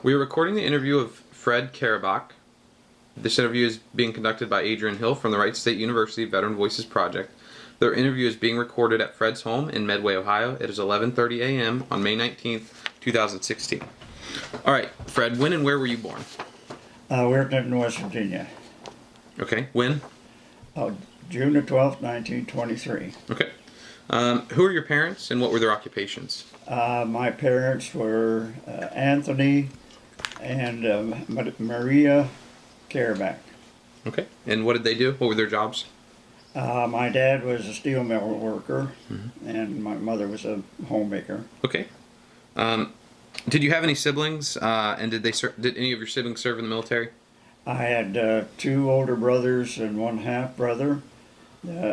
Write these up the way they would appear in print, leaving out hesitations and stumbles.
We are recording the interview of Fred Karabaich. This interview is being conducted by Adrian Hill from the Wright State University Veteran Voices Project. Their interview is being recorded at Fred's home in Medway, Ohio. It is 11:30 a.m. on May 19th, 2016. All right, Fred, when and where were you born? We're in West Virginia. Okay, when? June the 12th, 1923. Okay. Who are your parents and what were their occupations? My parents were Anthony and Maria Karabaich. Okay. And what did they do? What were their jobs? My dad was a steel mill worker, and my mother was a homemaker. Okay. Did you have any siblings? And did any of your siblings serve in the military? I had two older brothers and one half brother.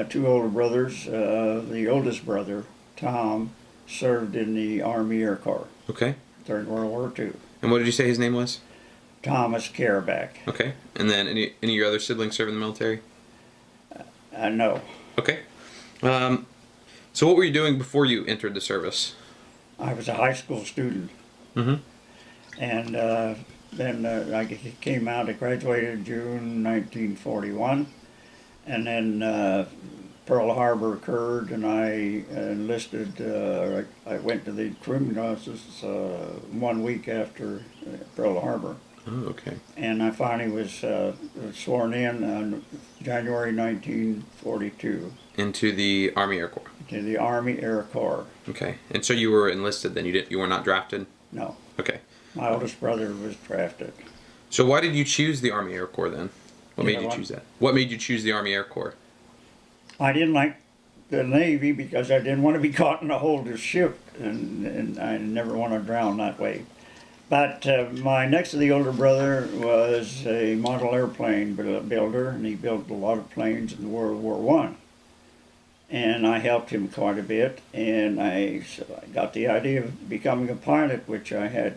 Two older brothers. The oldest brother, Tom, served in the Army Air Corps. Okay. During World War II. And what did you say his name was? Thomas Karabaich. Okay. And then any of your other siblings serve in the military? No. Okay. So what were you doing before you entered the service? I was a high school student. Mm-hmm. And then I came out, I graduated in June 1941. And then Pearl Harbor occurred, and I enlisted. I went to the crewman offices 1 week after Pearl Harbor. Oh, okay. And I finally was sworn in on January 1942. Into the Army Air Corps. To the Army Air Corps. Okay. And so you were enlisted then? You were not drafted? No. Okay. My oldest brother was drafted. So why did you choose the Army Air Corps then? What made you choose that? What made you choose the Army Air Corps? I didn't like the Navy because I didn't want to be caught in a holder's ship, and I never want to drown that way. But my next to the older brother was a model airplane builder, and he built a lot of planes in World War I. And I helped him quite a bit, and so I got the idea of becoming a pilot, which I had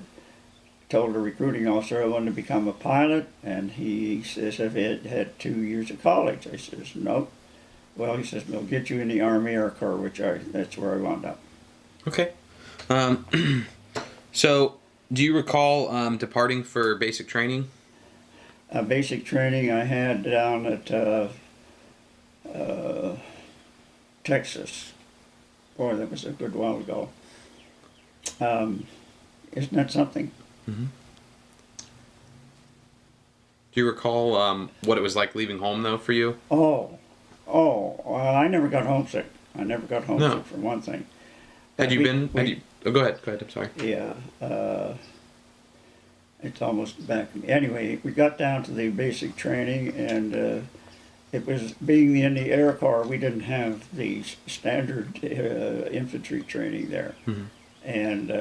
told the recruiting officer I wanted to become a pilot, and he says if it had 2 years of college. I says no. Well, he says we'll get you in the Army Air Corps, that's where I wound up. Okay. So do you recall departing for basic training? Basic training I had down at Texas. Boy, that was a good while ago. Isn't that something? Mm-hmm. Do you recall what it was like leaving home, though, for you? Well, I never got homesick. I never got homesick, for one thing. Oh, go ahead, I'm sorry. Yeah, it's almost back. Anyway, we got down to the basic training, and it was being in the Air Corps, we didn't have the standard infantry training there. Mm-hmm. And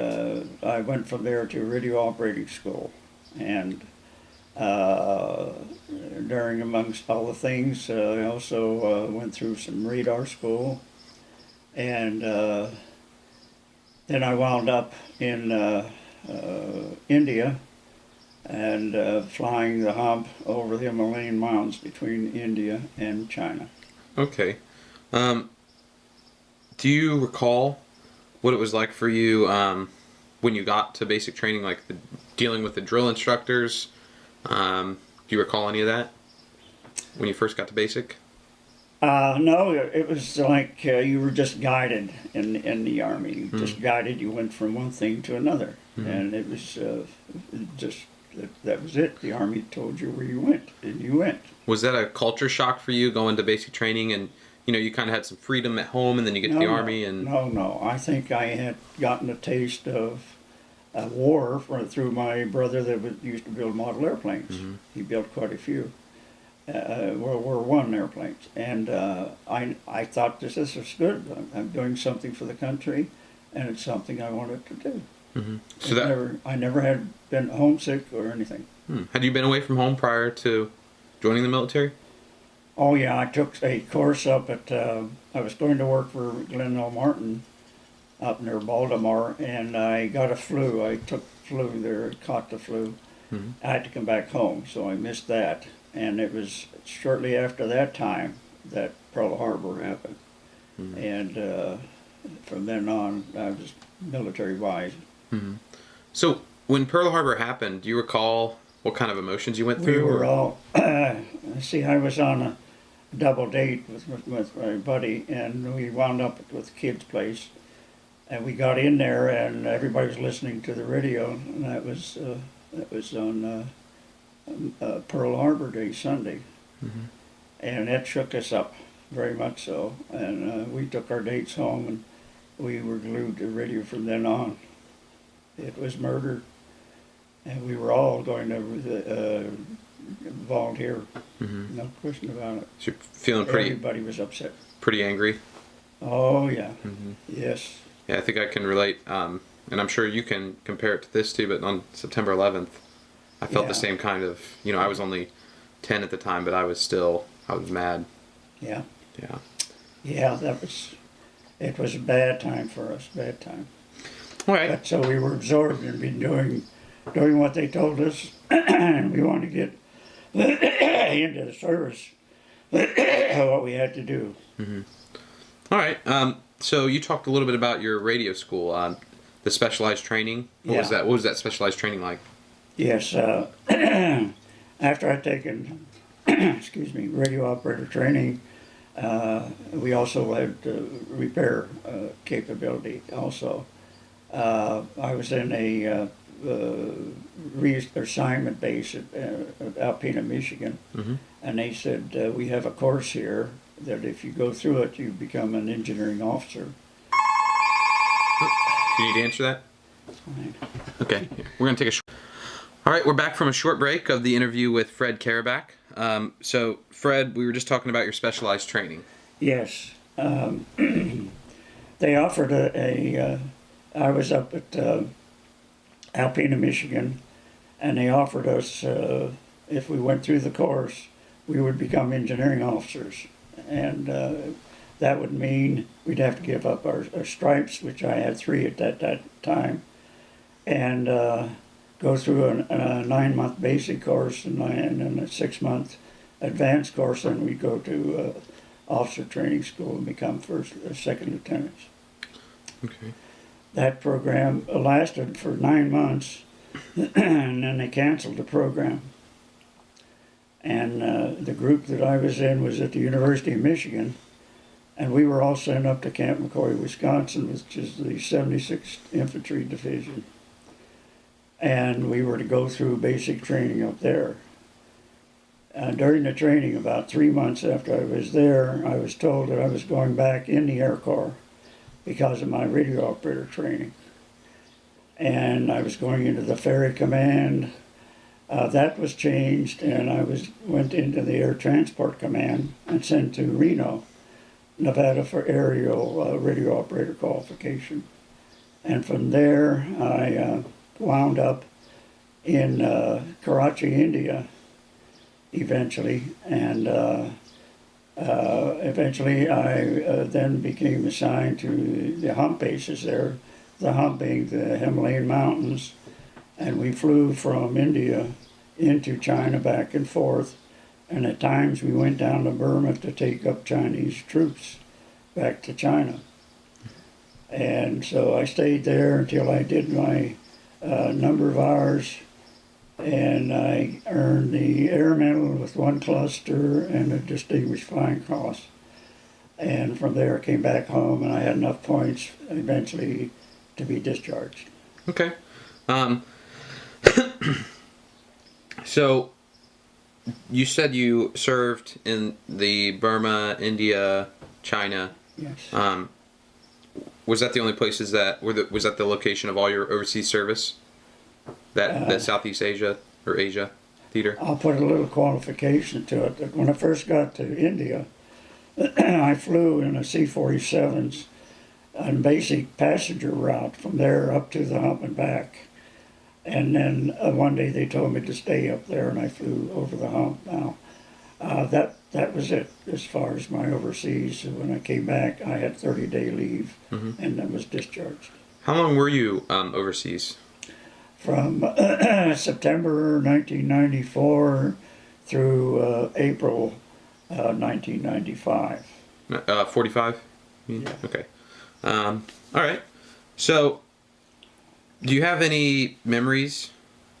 I went from there to radio operating school, and during amongst all the things, I also went through some radar school, and then I wound up in India, and flying the hump over the Himalayan mountains between India and China. Okay. Do you recall what it was like for you when you got to basic training, like dealing with the drill instructors? Do you recall any of that when you first got to basic? No, it was like you were just guided in the Army. Just guided. You went from one thing to another, and it was just that was it. The Army told you where you went, and you went. Was that a culture shock for you going to basic training, and you kind of had some freedom at home, and then you get to the Army? And No. I think I had gotten a taste of war through my brother that used to build model airplanes. Mm-hmm. He built quite a few World War I airplanes, and I thought this is good. I'm doing something for the country, and it's something I wanted to do. Mm-hmm. So I never had been homesick or anything. Had you been away from home prior to joining the military? Oh yeah, I took a course up at, I was going to work for Glenn L. Martin up near Baltimore, and I got a flu. I took flu there, caught the flu. Mm-hmm. I had to come back home, so I missed that. And it was shortly after that time that Pearl Harbor happened. Mm-hmm. And from then on, I was military-wise. Mm-hmm. So when Pearl Harbor happened, do you recall what kind of emotions you went We through? were all, see, I was on a double date with my buddy, and we wound up with the kid's place. And we got in there, and everybody was listening to the radio, and that was on Pearl Harbor Day, Sunday. Mm-hmm. And it shook us up, very much so. And we took our dates home, and we were glued to the radio from then on. It was murder, and we were all going to volunteer. Mm-hmm. No question about it. So you're feeling Everybody was upset. pretty angry. Oh yeah, Mm-hmm. yes. Yeah, I think I can relate, and I'm sure you can compare it to this too. But on September 11th, I felt the Yeah. same kind of. I was only 10 at the time, but I was mad. Yeah, Yeah. yeah. It was a bad time for us. Bad time. All right. But so we were absorbed and been doing what they told us, and we wanted to get into the service. What we had to do. Mm-hmm. All right. So you talked a little bit about your radio school, the specialized training. What was Yeah. that? What was that specialized training like? Yes. After I'd taken, excuse me, radio operator training, we also had repair capability. Also, I was in a reassignment base at Alpena, Michigan, Mm-hmm. and they said we have a course here that if you go through it, you become an engineering officer. Do you need to answer that? Fine. Okay. We're gonna take a. All right, we're back from a short break of the interview with Fred Karabaich. So, Fred, we were just talking about your specialized training. Yes. They offered I was up at Alpena, Michigan, and they offered us, if we went through the course, we would become engineering officers. And that would mean we'd have to give up our stripes, which I had 3 at that time, and go through a 9-month basic course and then a 6-month advanced course, and we'd go to officer training school and become first or second lieutenants. Okay. That program lasted for 9 months, and then they canceled the program. And the group that I was in was at the University of Michigan, and we were all sent up to Camp McCoy, Wisconsin, which is the 76th Infantry Division. And we were to go through basic training up there. During the training, about 3 months after I was there, I was told that I was going back in the Air Corps because of my radio operator training. And I was going into the Ferry Command. That was changed, and I went into the Air Transport Command and sent to Reno, Nevada, for aerial radio operator qualification. And from there, I wound up in Karachi, India, eventually, and eventually I then became assigned to the hump bases there, the hump being the Himalayan mountains, and we flew from India into China back and forth, and at times we went down to Burma to take up Chinese troops back to China. And so I stayed there until I did my number of hours, and I earned the Air Medal with 1 cluster and a Distinguished Flying Cross. And from there I came back home, and I had enough points eventually to be discharged. Okay. So, you said you served in the Burma, India, China. Yes. Was that the only places was that the location of all your overseas service? That Southeast Asia or Asia theater? I'll put a little qualification to it. That when I first got to India, I flew in a C-47s on basic passenger route from there up to the hump and back. And then one day they told me to stay up there, and I flew over the hump. Now, that was it as far as my overseas. So when I came back, I had 30-day leave, and then was discharged. How long were you overseas? From September 1994 through April 1995. 45? Yeah. Okay. All right. So, Do you have any memories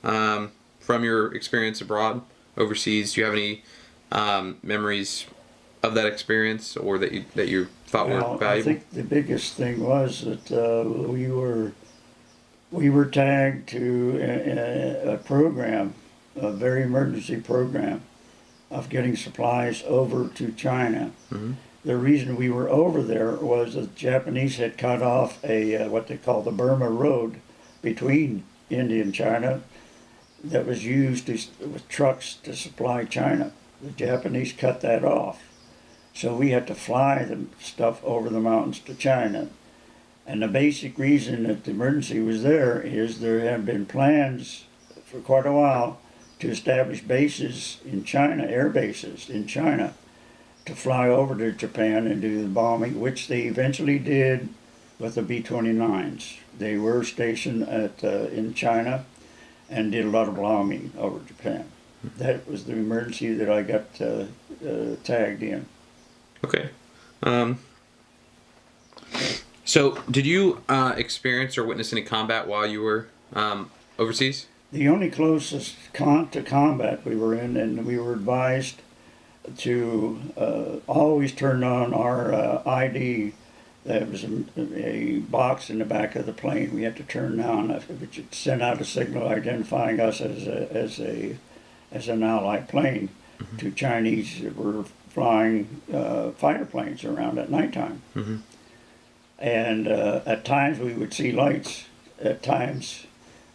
from your experience abroad, overseas? Do you have any memories of that experience, or that you thought were Well, I valuable? think the biggest thing was that we were tagged to a program, a very emergency program of getting supplies over to China. Hmm. The reason we were over there was the Japanese had cut off a what they call the Burma Road between India and China that was used with trucks to supply China. The Japanese cut that off. So we had to fly the stuff over the mountains to China. And the basic reason that the emergency was there is there had been plans for quite a while to establish bases in China, air bases in China, to fly over to Japan and do the bombing, which they eventually did with the B-29s. They were stationed in China and did a lot of bombing over Japan. That was the emergency that I got tagged in. Okay. Um, so, did you experience or witness any combat while you were overseas? The only closest to combat we were in, and we were advised to always turn on our ID. There was a box in the back of the plane we had to turn on, which would send out a signal identifying us as an Allied plane to Chinese that were flying fighter planes around at nighttime. Mm-hmm. And at times we would see lights. At times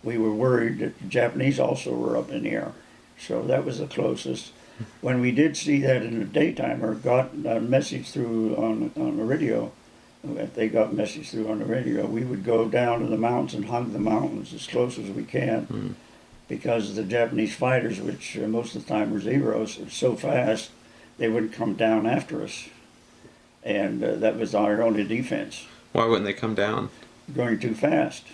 we were worried that the Japanese also were up in the air. So that was the closest. When we did see that in the daytime or got a message through on the radio, if they got message through on the radio, we would go down to the mountains and hug the mountains as close as we can. Mm. Because the Japanese fighters, which most of the time were Zeros, are so fast, they wouldn't come down after us. And that was our only defense. Why wouldn't they come down? Going too fast.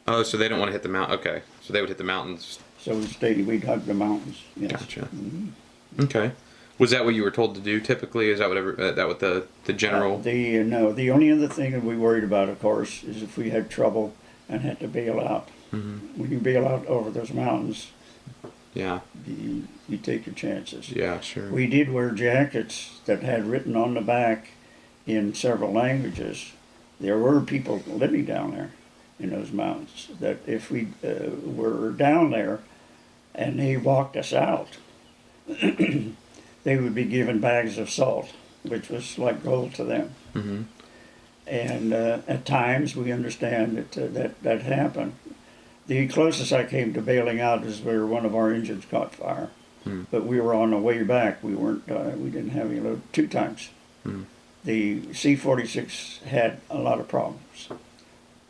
Oh, so they don't want to hit the mountain. Okay, so they would hit the mountains. So we'd hug the mountains. Yes. Gotcha. Mm-hmm. Okay. Was that what you were told to do typically? Is that what the general? No, the only other thing that we worried about, of course, is if we had trouble and had to bail out. Mm-hmm. When you bail out over those mountains, yeah, you take your chances. Yeah, sure. We did wear jackets that had written on the back in several languages. There were people living down there in those mountains that if we were down there and they walked us out, they would be given bags of salt, which was like gold to them. Mm-hmm. And at times we understand that happened. The closest I came to bailing out is where one of our engines caught fire. Mm. But we were on the way back. We didn't have any load 2 times. Mm. The C-46 had a lot of problems.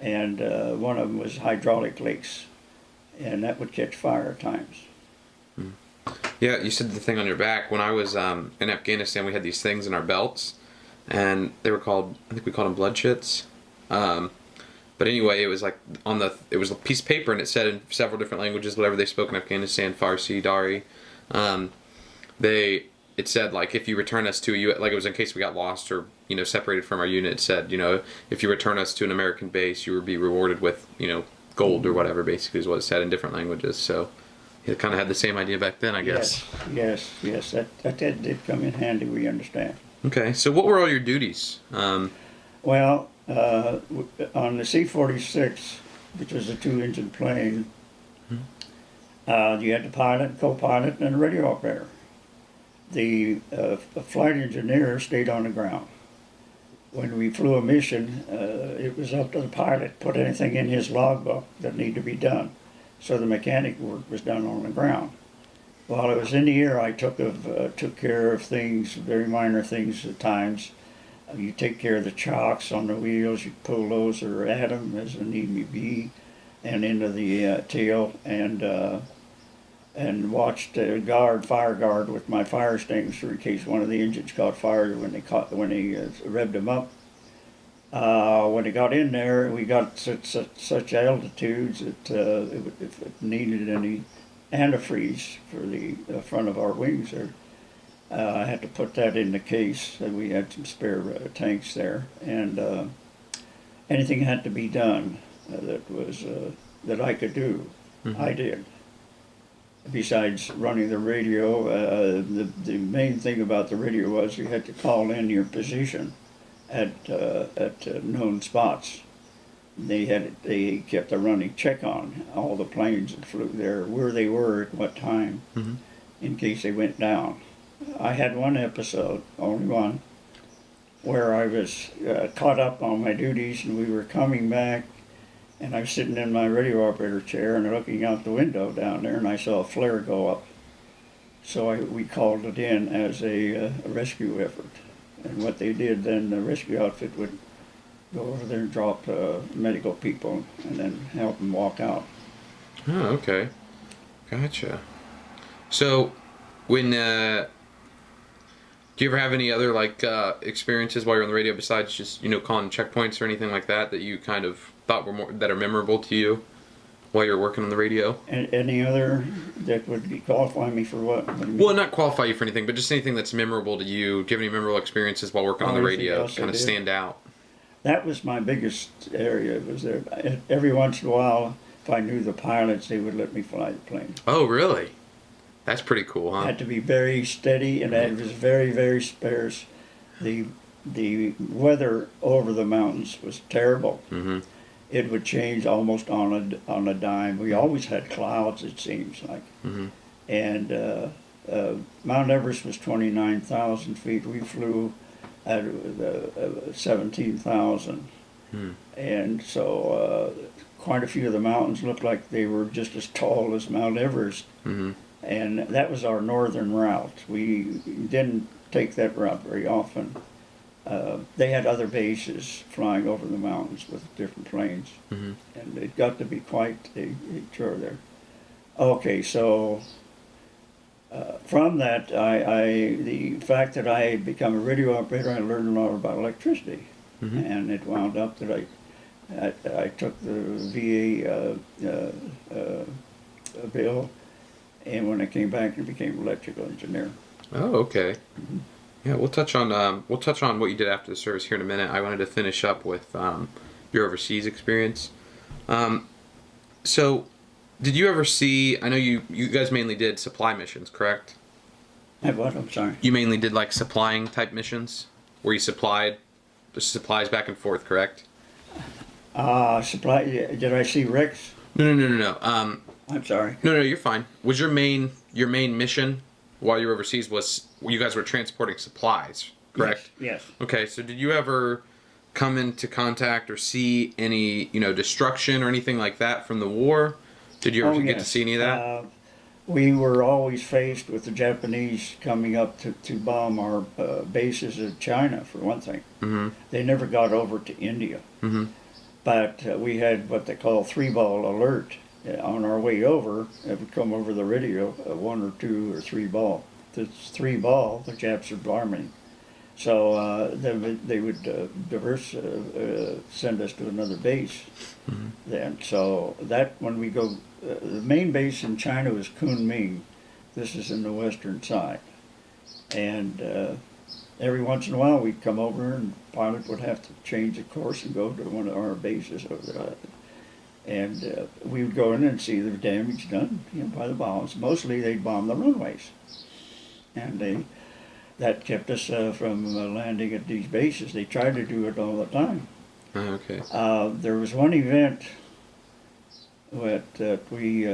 And one of them was hydraulic leaks. And that would catch fire at times. Mm. Yeah, you said the thing on your back. When I was in Afghanistan, we had these things in our belts. And they were called, I think we called them blood shits. But anyway, it was like it was a piece of paper, and it said in several different languages, whatever they spoke in Afghanistan, Farsi, Dari. It said like if you return us to like it was in case we got lost or separated from our unit. It said if you return us to an American base, you would be rewarded with gold or whatever. Basically, is what it said in different languages. So it kind of had the same idea back then, I guess. Yes. That did come in handy. We understand. Okay, so what were all your duties? Well. On the C-46, which was a 2-engine plane, you had the pilot, co-pilot, and a radio operator. The flight engineer stayed on the ground. When we flew a mission, it was up to the pilot to put anything in his logbook that needed to be done. So the mechanic work was done on the ground. While I was in the air, I took care of things, very minor things at times. You take care of the chocks on the wheels, you pull those or at them as a need be, and into the tail, and watched fire guard with my fire extinguisher in case one of the engines caught fire when they revved them up. When it got in there, we got such altitudes that if it needed any antifreeze for the front of our wings there, I had to put that in the case, and we had some spare tanks there, and anything had to be done. that I could do. I did. Besides running the radio, the main thing about the radio was you had to call in your position at known spots. They kept a running check on all the planes that flew there, where they were at what time, in case they went down. I had one episode, only one, where I was caught up on my duties and we were coming back, and I was sitting in my radio operator chair and looking out the window down there, and I saw a flare go up. So we called it in as a rescue effort. And what they did then, the rescue outfit would go over there and drop medical people and then help them walk out. Oh, okay. Gotcha. So, when do you ever have any other experiences while you're on the radio besides just calling checkpoints or anything like that that you kind of thought were that are memorable to you while you're working on the radio? And any other that would qualify me for what? Well, not qualify you for anything, but just anything that's memorable to you. Do you have any memorable experiences while working on the radio? Kind of stand out. That was my biggest area. Was there every once in a while, if I knew the pilots, they would let me fly the plane. Oh, really? That's pretty cool, huh? It had to be very steady, and it was very, very sparse. The weather over the mountains was terrible. It would change almost on a dime. We always had clouds, it seems like. And Mount Everest was 29,000 feet. We flew at 17,000. And so quite a few of the mountains looked like they were just as tall as Mount Everest. And that was our northern route. We didn't take that route very often. They had other bases flying over the mountains with different planes. And it got to be quite a tour there. Okay, so from that, the fact that I had become a radio operator, I learned a lot about electricity. And it wound up that I took the VA bill, and when I came back, I became an electrical engineer. Oh, okay. Yeah, we'll touch on what you did after the service here in a minute. I wanted to finish up with your overseas experience. So, did you ever see? I know you guys mainly did supply missions, correct? What? I'm sorry. You mainly did like supplying type missions, where you supplied the supplies back and forth, correct? Supply. Did I see Rex? No. I'm sorry. No, you're fine. Was your main mission while you were overseas was you guys were transporting supplies, correct? Yes. Okay, so did you ever come into contact or see any, destruction or anything like that from the war? Did you ever get to see any of that? We were always faced with the Japanese coming up to bomb our bases in China, for one thing. They never got over to India. But we had what they call three-ball alert. On our way over, it would come over the radio, 1 or 2 or 3 ball. If it's 3 ball, the Japs are bombing. So then they would send us to another base. Then, so that when we go, the main base in China was Kunming. This is in the western side, and every once in a while we'd come over, and the pilot would have to change the course and go to one of our bases over there. And we would go in and see the damage done, by the bombs. Mostly they'd bomb the runways, and that kept us from landing at these bases. They tried to do it all the time. Okay. There was one event that we,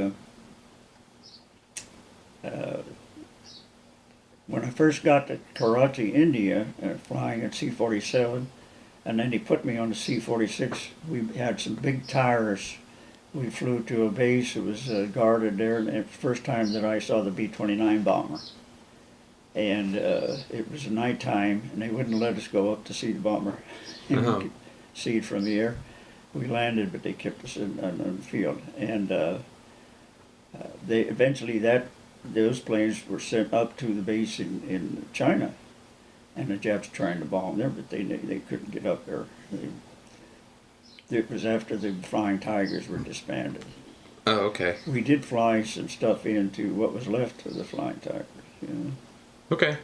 when I first got to Karachi, India, flying at C-47, and then he put me on the C-46, we had some big tires. We flew to a base that was guarded there, and it was the first time that I saw the B-29 bomber. And it was nighttime, and they wouldn't let us go up to see the bomber. We could see it from the air. We landed, but they kept us in the field. And they eventually those planes were sent up to the base in China, and the Japs trying to bomb there, but they couldn't get up there. It was after the Flying Tigers were disbanded. Oh, okay. We did fly some stuff into what was left of the Flying Tigers. Okay.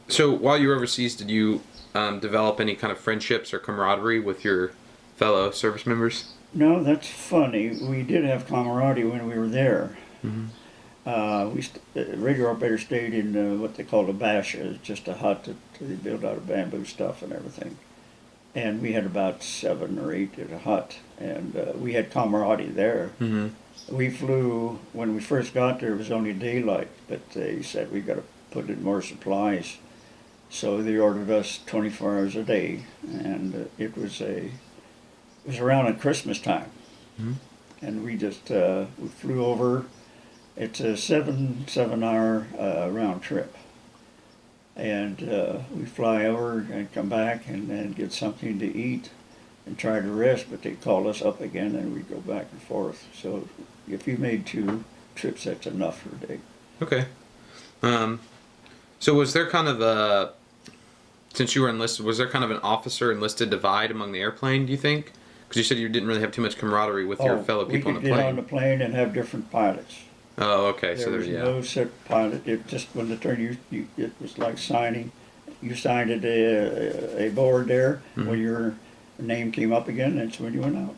So while you were overseas, did you develop any kind of friendships or camaraderie with your fellow service members? No, that's funny. We did have camaraderie when we were there. Mm-hmm. Radio operator stayed in what they called a basha. It's just a hut that they built out of bamboo stuff and everything. And we had about 7 or 8 in a hut, and we had camaraderie there. Mm-hmm. We flew, when we first got there, it was only daylight, but they said we got to put in more supplies. So they ordered us 24 hours a day, and it was around at Christmas time. Mm-hmm. And we just, we flew over. It's a 7 hour round trip. And we fly over and come back and then get something to eat and try to rest, but they call us up again and we go back and forth. So if you made 2 trips, that's enough for a day. Okay. So was there kind of a, since you were enlisted, was there kind of an officer enlisted divide among the airplane, do you think? Because you said you didn't really have too much camaraderie with your fellow people on the We could get on plane. the plane and have different pilots. Oh, okay. There So was yeah. no set pilot. It just, when the turn, it was like signing. You signed a board there. Mhm. When your name came up again, that's when you went out.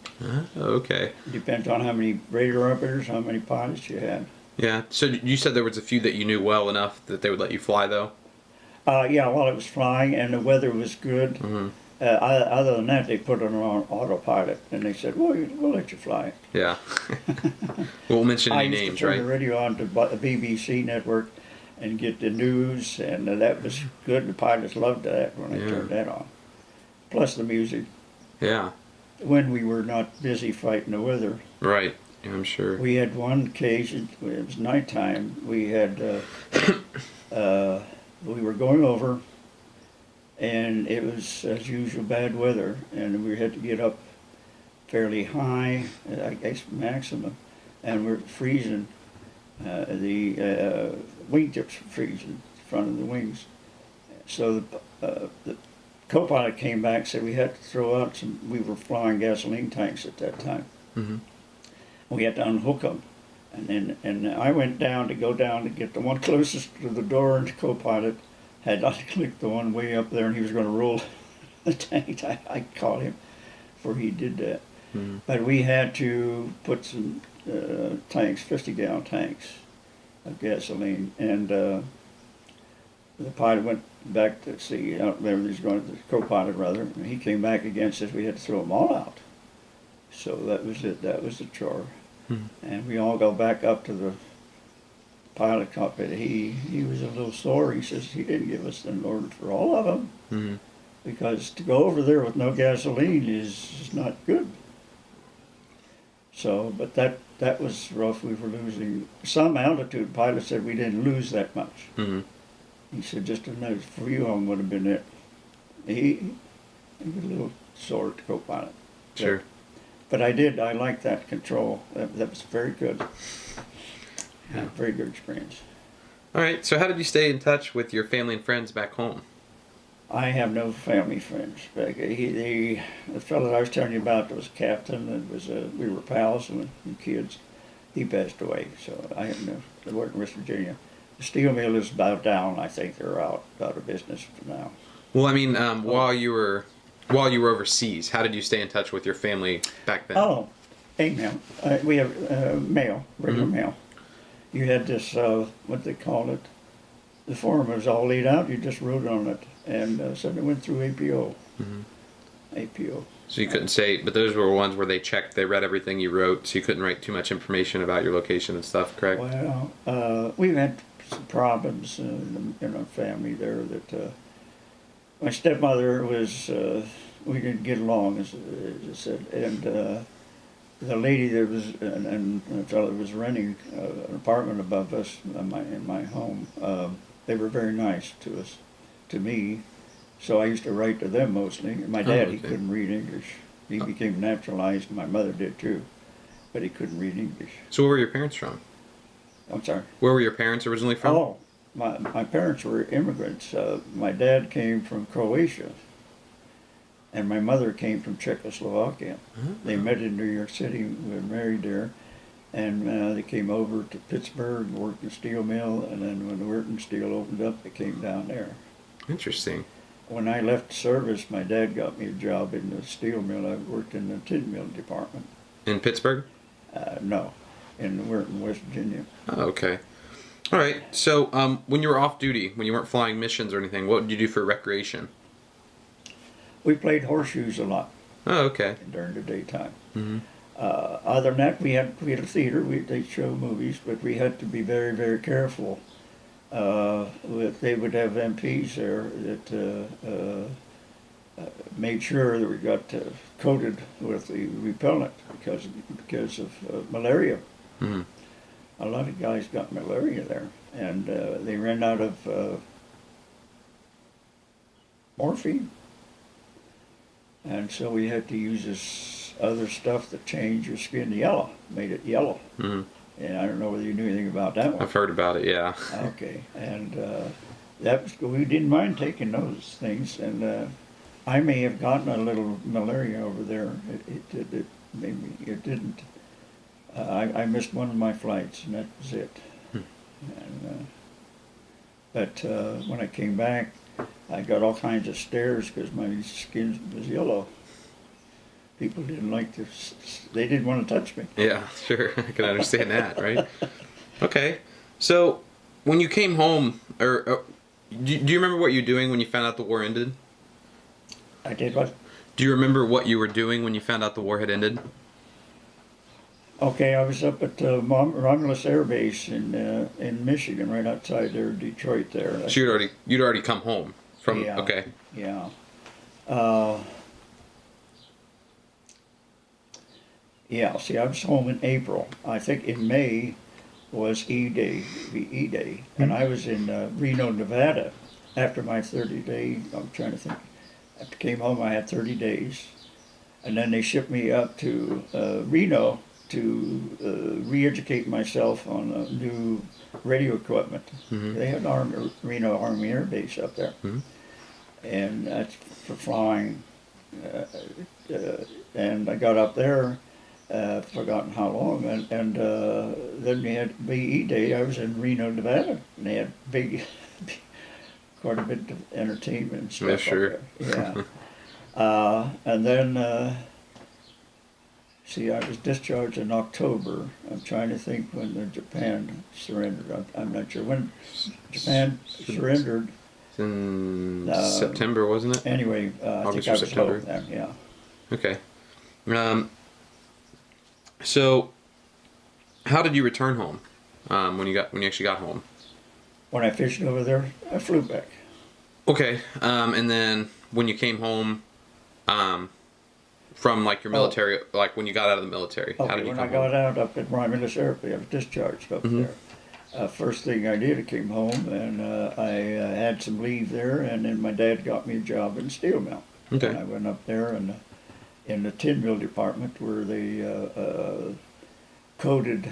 Okay. Depends on how many radar operators, how many pilots you had. Yeah. So you said there was a few that you knew well enough that they would let you fly, though? Yeah, while it was flying and the weather was good. Mm-hmm. Other than that, they put it on autopilot, and they said, "Well, we'll let you fly." Yeah. We'll mention I any used names, to turn the right? radio on to the BBC network and get the news, and that was good. The pilots loved that when I Yeah. turned that on. Plus the music. Yeah. When we were not busy fighting the weather. Right. Yeah, I'm sure. We had one occasion, it was nighttime, we had, we were going over, and it was, as usual, bad weather, and we had to get up fairly high, I guess maximum, and we're freezing. The wingtips were freezing, in front of the wings. So the co-pilot came back and said we had to throw out some, we were flying gasoline tanks at that time. Mm-hmm. We had to unhook them. And I went down to get the one closest to the door, and the co-pilot had clicked the one way up there, and he was going to roll the tank. I caught him before he did that. Mm-hmm. But we had to put some tanks, 50-gallon tanks of gasoline, and the pilot went back to see, I don't remember, he's going, the co-pilot rather, and he came back again and says we had to throw them all out. So that was it, that was the chore. Hmm. And we all go back up to the pilot cockpit. He was a little sore. He says he didn't give us an order for all of them, Mm-hmm. because to go over there with no gasoline is not good. So, but that was rough. We were losing some altitude. Pilot said we didn't lose that much. Mm-hmm. He said just another few of them would have been it. He was a little sore at the co-pilot. Sure. But I liked that control. That was very good. Yeah. Very good experience. All right. So how did you stay in touch with your family and friends back home? I have no family friends. The fellow that I was telling you about that was captain, and we were pals and kids. He passed away, so I have no. They worked in West Virginia. The steel mill is about down. I think they're out of business for now. Well, I mean, while you were overseas, how did you stay in touch with your family back then? Oh, email. We have mail, regular mail. You had this, what they call it, the form was all laid out. You just wrote on it, and so it went through APO. Mm-hmm. APO. So you couldn't say, but those were ones where they checked, they read everything you wrote, so you couldn't write too much information about your location and stuff, correct? Well, we've had some problems in our family there that my stepmother was, we didn't get along, as I said, and the lady that was, and the fellow that was renting an apartment above us in my home, they were very nice to us, to me. So I used to write to them mostly. My dad, he couldn't read English. He became naturalized. My mother did too, but he couldn't read English. So where were your parents from? I'm sorry. Where were your parents originally from? Oh, my parents were immigrants. My dad came from Croatia, and my mother came from Czechoslovakia. They met in New York City. We were married there, and they came over to Pittsburgh, worked in the steel mill, and then when the Wharton Steel opened up, they came down there. Interesting. When I left service, my dad got me a job in the steel mill. I worked in the tin mill department. In Pittsburgh? No, we're in West Virginia. Oh, okay. All right. So, when you were off duty, when you weren't flying missions or anything, what did you do for recreation? We played horseshoes a lot Oh, okay. during the daytime. Mm-hmm. Other than that, we had a theater. They'd show movies, but we had to be very, very careful. They would have MPs there that made sure that we got coated with the repellent because of malaria. Mm-hmm. A lot of guys got malaria there, and they ran out of morphine, and so we had to use this other stuff that changed your skin yellow, made it yellow. Mm-hmm. And I don't know whether you knew anything about that one. I've heard about it. Yeah. Okay, and that was, we didn't mind taking those things, and I may have gotten a little malaria over there. It maybe it didn't. I missed one of my flights, and that was it. And, but when I came back, I got all kinds of stares because my skin was yellow. People didn't like to, they didn't want to touch me. Yeah, sure. I can understand that, right? Okay. So, when you came home, or do you remember what you were doing when you found out the war ended? I did what? Do you remember what you were doing when you found out the war had ended? Okay, I was up at Romulus Air Base in Michigan, right outside there, Detroit there. So you'd already come home from, Yeah, okay. yeah. Yeah, see, I was home in April. I think in May was E-Day, and I was in Reno, Nevada after my 30-day, I'm trying to think, after I came home I had 30 days, and then they shipped me up to Reno to re-educate myself on new radio equipment. Mm-hmm. They had Reno Army Air Base up there, Mm-hmm. and that's for flying, and I got up there. Forgotten how long, and then we had BE Day. I was in Reno, Nevada, and they had quite a bit of entertainment and stuff. Yeah, sure. Up there. Yeah. And then, see, I was discharged in October. I'm trying to think when Japan surrendered. I'm not sure when Japan surrendered. It's in September, wasn't it? Anyway, I think I was September. home then. Yeah. Okay. So, how did you return home when you actually got home? When I fished over there, I flew back. Okay, and then when you came home from like your military, like when you got out of the military, how Okay, did you when come I got home? out up at Romulus Air Base, I was discharged up Mhm. there. First thing I did, I came home and I had some leave there, and then my dad got me a job in a steel mill. Okay. And I went up there and in the tin mill department where they coated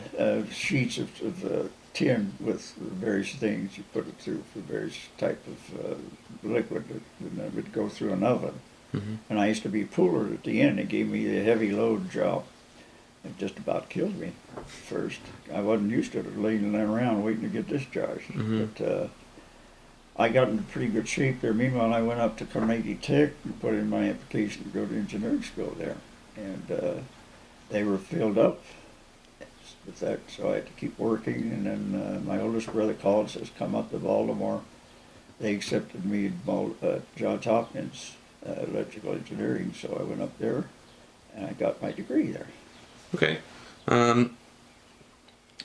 sheets of tin with various things. You put it through for various type of liquid, and it would go through an oven. Mhm. And I used to be puller at the end. They gave me the heavy load job. It just about killed me first. I wasn't used to it, laying around waiting to get discharged. Mhm. But I got into pretty good shape there. Meanwhile, I went up to Carnegie Tech and put in my application to go to engineering school there. And they were filled up with that, so I had to keep working. And then my oldest brother called and says, come up to Baltimore. They accepted me at Johns Hopkins electrical engineering, so I went up there and I got my degree there. Okay.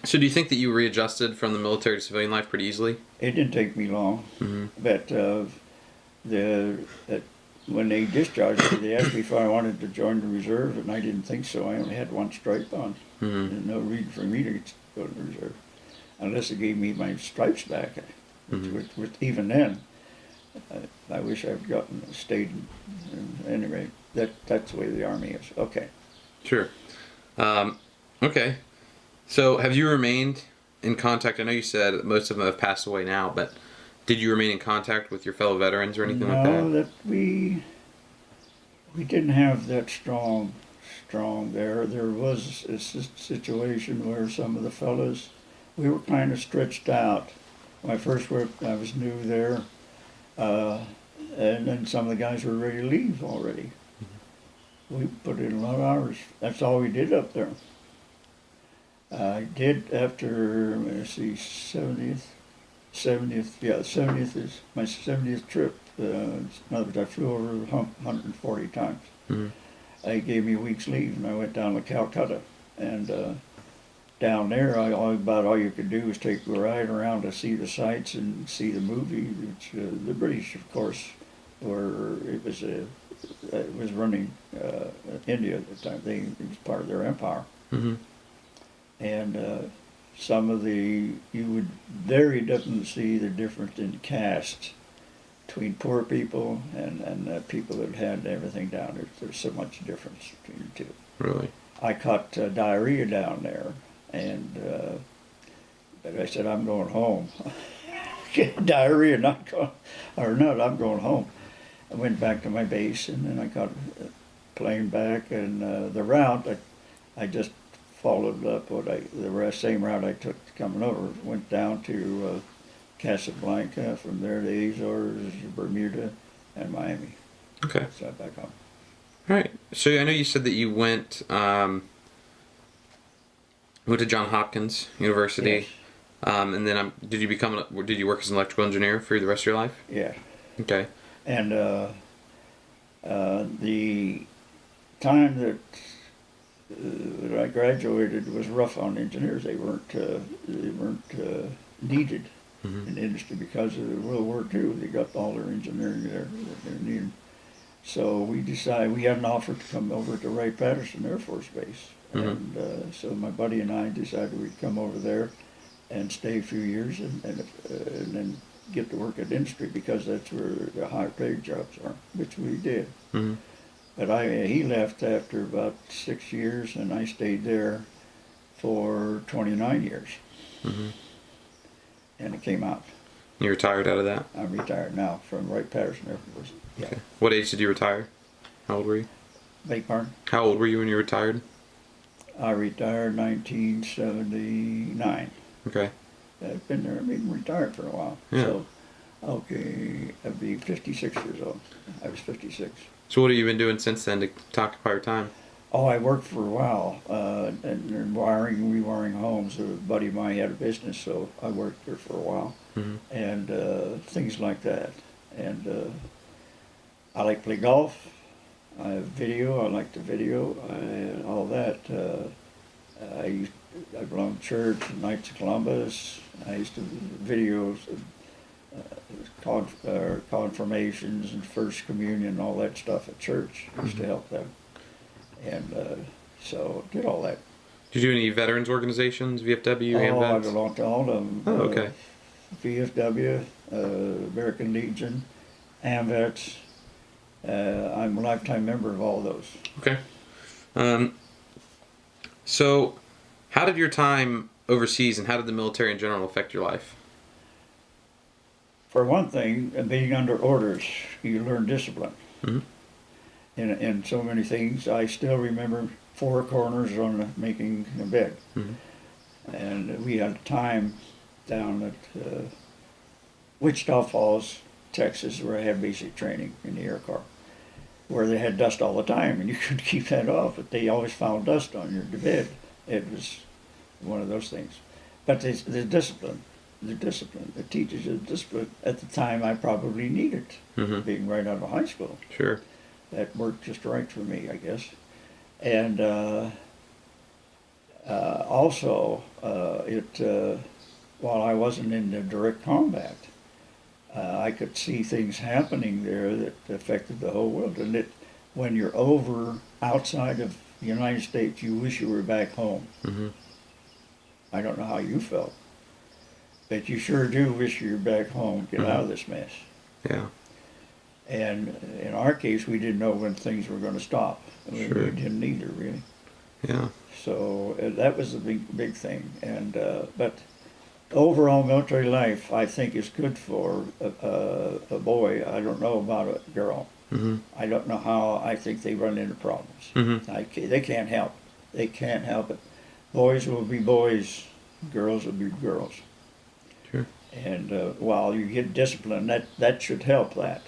So do you think that you readjusted from the military to civilian life pretty easily? It didn't take me long, but when they discharged me, they asked me if I wanted to join the reserve, and I didn't think so. I only had one stripe on. There's no reason for me to go to the reserve, unless they gave me my stripes back. Which even then, I wish I'd stayed. Anyway, that's the way the Army is. Okay. Sure. Okay. So have you remained in contact? I know you said that most of them have passed away now, but did you remain in contact with your fellow veterans or anything like that? No, that we didn't have that strong there. There was a situation where some of the fellows, we were kind of stretched out. When I first worked, I was new there, and then some of the guys were ready to leave already. We put in a lot of hours. That's all we did up there. I did after, let's see, 70th, yeah, 70th is my 70th trip. In other words, I flew over the hump 140 times. Mm-hmm. They gave me a week's leave, and I went down to Calcutta. And down there, about all you could do was take a ride around to see the sights and see the movie. Which the British, of course, it was running India at the time. It was part of their empire. Mm-hmm. And some of you would very definitely see the difference in caste between poor people and people that had everything down there. There's so much difference between the two. Really? I caught diarrhea down there, and but I said, I'm going home. Diarrhea, I'm going home. I went back to my base, and then I got a plane back, and the route, I just followed up same route I took coming over. Went down to Casablanca, from there to Azores, Bermuda, and Miami. Okay. So back home. All right. So I know you said that you went to Johns Hopkins University, Yes. And then did you work as an electrical engineer for the rest of your life? Yeah. Okay. And the time that I graduated was rough on engineers. They weren't needed Mm-hmm. in the industry because of World War II. They got all their engineering there that they needed. So we decided, we had an offer to come over to Wright-Patterson Air Force Base. Mm-hmm. And so my buddy and I decided we'd come over there and stay a few years and then get to work at industry, because that's where the higher paid jobs are, which we did. Mm-hmm. But he left after about 6 years, and I stayed there for 29 years. Mm-hmm. And it came out. You retired out of that? I'm retired now from Wright-Patterson Air Force. Yeah. Okay. What age did you retire? How old were you? Beg pardon? How old were you when you retired? I retired 1979. Okay. I've been retired for a while. Yeah. So, okay, I'd be 56 years old. I was 56. So what have you been doing since then to occupy your time? Oh, I worked for a while, and rewiring homes. A buddy of mine had a business, so I worked there for a while, Mm-hmm. and things like that. And I like to play golf. I have video. I like to video. All that. I belong to church, Knights of Columbus. I used to videos, confirmations and First Communion and all that stuff at church. I used to help them. And so did all that. Did you do any veterans organizations, VFW, I AMVETS? belong to all of them. Oh, okay. VFW, American Legion, AMVETS. I'm a lifetime member of all those. Okay. So, how did your time overseas and how did the military in general affect your life? For one thing, being under orders, you learn discipline. Mm-hmm. In so many things. I still remember 4 corners on making a bed. Mm-hmm. And we had time down at Wichita Falls, Texas, where I had basic training in the Air Corps, where they had dust all the time, and you couldn't keep that off, but they always found dust on your bed. It was one of those things. But the discipline, it teaches you discipline. At the time, I probably needed, Mm-hmm. being right out of high school. Sure. That worked just right for me, I guess. And also, while I wasn't in the direct combat, I could see things happening there that affected the whole world. And when you're outside of the United States, you wish you were back home. Mm-hmm. I don't know how you felt, but you sure do wish you were back home, get out of this mess. Yeah. And in our case, we didn't know when things were going to stop. We didn't either, really. Yeah. So that was the big thing. And but overall military life, I think, is good for a boy. I don't know about a girl. Mm-hmm. I don't know how. I think they run into problems. Mm-hmm. They can't help. They can't help it. Boys will be boys. Girls will be girls. Sure. And while you get discipline, that should help that.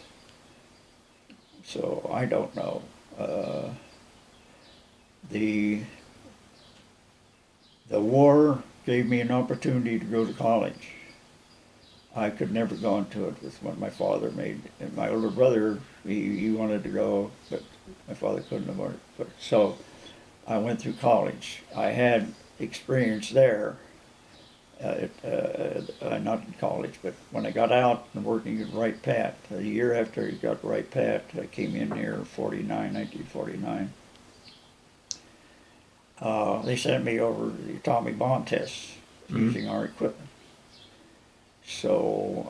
So I don't know. The war gave me an opportunity to go to college. I could never go into it with what my father made. And my older brother, he wanted to go, but my father couldn't afford it. So I went through college. I had experience there, not in college, but when I got out and working at Wright Pat, a year after I got Wright Pat, I came in here 1949. They sent me over the atomic bomb tests using our equipment. So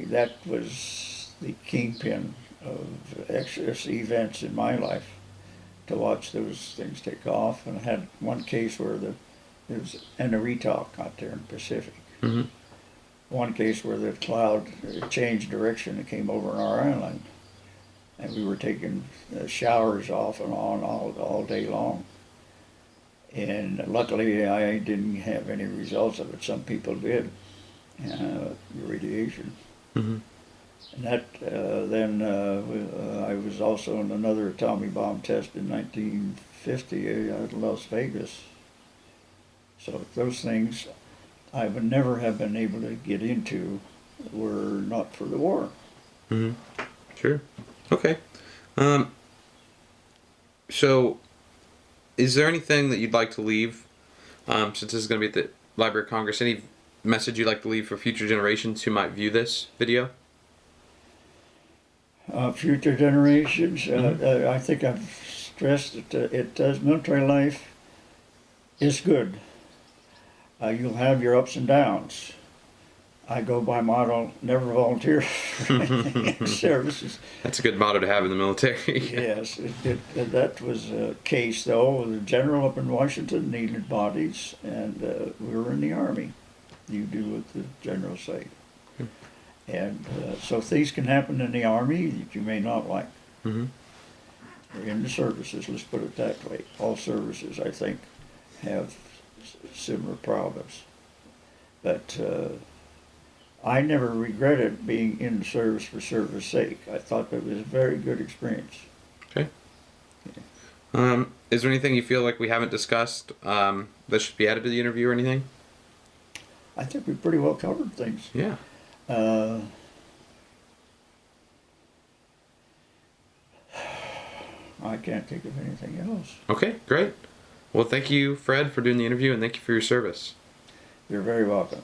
that was the kingpin of excess events in my life, to watch those things take off. And I had one case where there was an talk out there in the Pacific. Mm-hmm. One case where the cloud changed direction and came over on our island, and we were taking showers off and on all day long. And luckily, I didn't have any results of it. Some people did. Radiation. Mm-hmm. And that I was also in another atomic bomb test in 1950 at Las Vegas. So those things I would never have been able to get into were not for the war. Mm-hmm. Sure. Okay. So, is there anything that you'd like to leave, since this is going to be at the Library of Congress, any message you'd like to leave for future generations who might view this video? Future generations, I think I've stressed that military life is good. You'll have your ups and downs. I go by motto, never volunteer for services. That's a good motto to have in the military. Yes, that was a case, though. The general up in Washington needed bodies, and we were in the Army. You do what the general say. And so things can happen in the Army that you may not like. Mm-hmm. Or in the services, let's put it that way. All services, I think, have similar problems. But I never regretted being in service for service sake. I thought that was a very good experience. Okay. Is there anything you feel like we haven't discussed that should be added to the interview or anything? I think we pretty well covered things. Yeah. I can't think of anything else. Okay, great. Well, thank you, Fred, for doing the interview, and thank you for your service. You're very welcome.